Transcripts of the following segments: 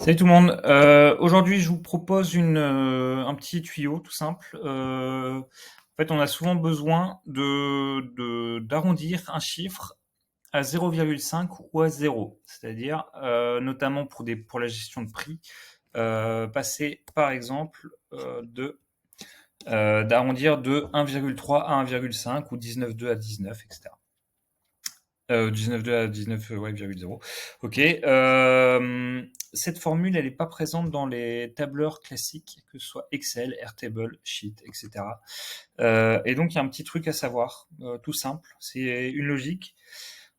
Salut tout le monde. Aujourd'hui, je vous propose un petit tuyau tout simple. En fait, on a souvent besoin d'arrondir un chiffre à 0,5 ou à 0, c'est-à-dire notamment pour la gestion de prix, passer par exemple d'arrondir de 1,3 à 1,5 ou 19,2 à 19, etc. 19,2 à 19, ouais, 0,0. Ok. Cette formule, elle n'est pas présente dans les tableurs classiques, que ce soit Excel, Airtable, Sheet, etc. Et donc, il y a un petit truc à savoir, tout simple. C'est une logique.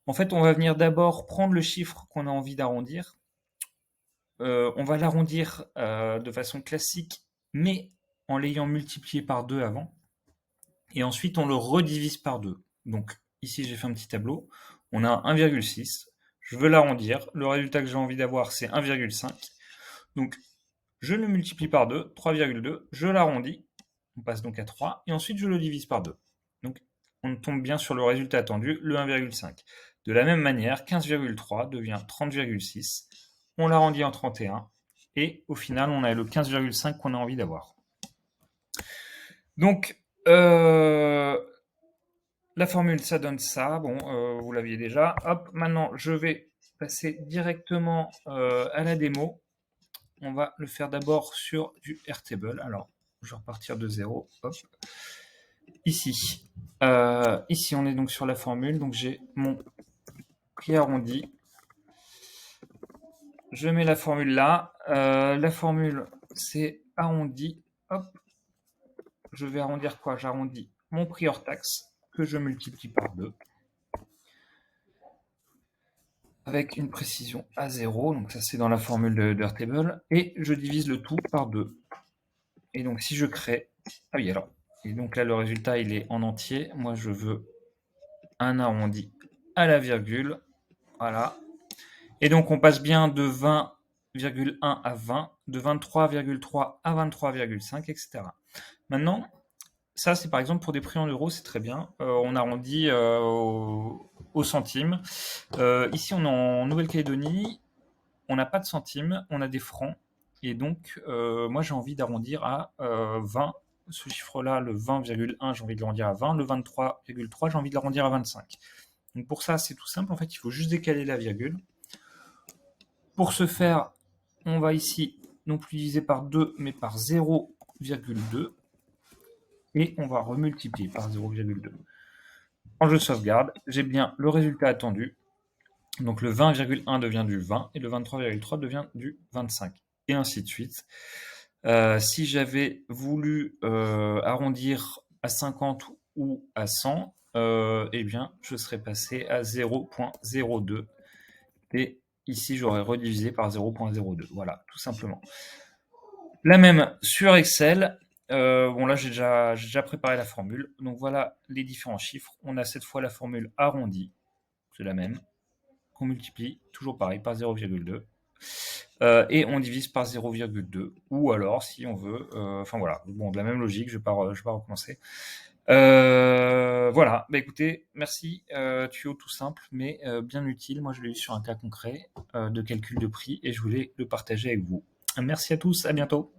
En fait, on va venir d'abord prendre le chiffre qu'on a envie d'arrondir. On va l'arrondir de façon classique, mais en l'ayant multiplié par 2 avant. Et ensuite, on le redivise par 2. Donc, ici, j'ai fait un petit tableau. On a 1,6. Je veux l'arrondir. Le résultat que j'ai envie d'avoir, c'est 1,5. Donc, je le multiplie par 2, 3,2. Je l'arrondis. On passe donc à 3. Et ensuite, je le divise par 2. Donc, on tombe bien sur le résultat attendu, le 1,5. De la même manière, 15,3 devient 30,6. On l'arrondit en 31. Et au final, on a le 15,5 qu'on a envie d'avoir. Donc, la formule, ça donne ça. Bon, vous l'aviez déjà. Hop, maintenant, je vais passer directement à la démo. On va le faire d'abord sur du Airtable. Alors, je vais repartir de zéro. Hop. Ici. Ici, on est donc sur la formule. Donc, j'ai mon prix arrondi. Je mets la formule là. La formule, c'est arrondi. Hop. Je vais arrondir quoi? J'arrondis mon prix hors taxe que je multiplie par 2. Avec une précision à 0, donc ça c'est dans la formule de Airtable, et je divise le tout par 2. Et donc si je crée, ah oui alors, et donc là le résultat il est en entier, moi je veux un arrondi à la virgule, voilà, et donc on passe bien de 20,1 à 20, de 23,3 à 23,5, etc. Maintenant, ça c'est par exemple pour des prix en euros, c'est très bien, on arrondit au centime. Ici on est en Nouvelle-Calédonie, on n'a pas de centimes, on a des francs. Et donc, moi, j'ai envie d'arrondir à 20. Ce chiffre-là, le 20,1, j'ai envie de l'arrondir à 20. Le 23,3, j'ai envie de l'arrondir à 25. Donc pour ça, c'est tout simple. En fait, il faut juste décaler la virgule. Pour ce faire, on va ici non plus diviser par 2, mais par 0,2. Et on va remultiplier par 0,2. Quand je sauvegarde, j'ai bien le résultat attendu. Donc le 20,1 devient du 20 et le 23,3 devient du 25. Et ainsi de suite. Si j'avais voulu arrondir à 50 ou à 100, eh bien, je serais passé à 0,02. Et ici, j'aurais redivisé par 0,02. Voilà, tout simplement. La même sur Excel. Bon, là, j'ai déjà préparé la formule. Donc voilà les différents chiffres. On a cette fois la formule arrondie. C'est la même. Qu'on multiplie, toujours pareil, par 0,2. Et on divise par 0,2, ou alors si on veut, enfin voilà, bon, de la même logique, je vais pas recommencer. Voilà, bah écoutez, merci, tuyau tout simple, mais bien utile. Moi, je l'ai eu sur un cas concret de calcul de prix et je voulais le partager avec vous. Merci à tous, à bientôt.